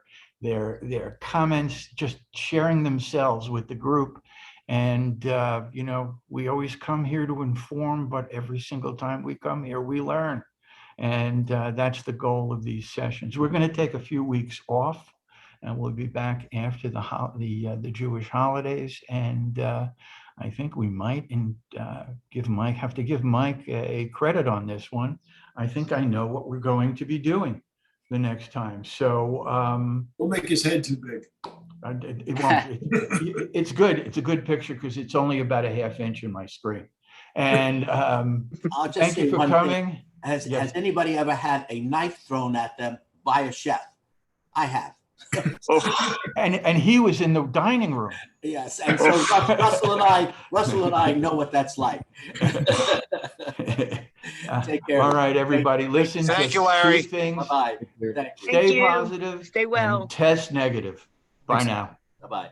comments, just sharing themselves with the group. And, you know, we always come here to inform, but every single time we come here, we learn. And that's the goal of these sessions. We're going to take a few weeks off, and we'll be back after the Jewish holidays. And I think we might have to give Mike a credit on this one. I think I know what we're going to be doing the next time. So We'll make his head too big. it won't. It's good. It's a good picture because it's only about a ½ inch in my screen. And I'll just thank say you for one coming. thing. Has Yes. anybody ever had a knife thrown at them by a chef? I have. And he was in the dining room. Yes, and so Russell and I know what that's like. Take care. All right, everybody, listen. Thank you, just Larry. two things. Bye-bye. Thank you. Thank Stay you. positive. Stay well. And test negative. Bye Thanks. now. Bye-bye.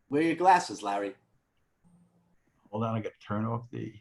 Where are your glasses, Larry? Hold on, I got to turn off the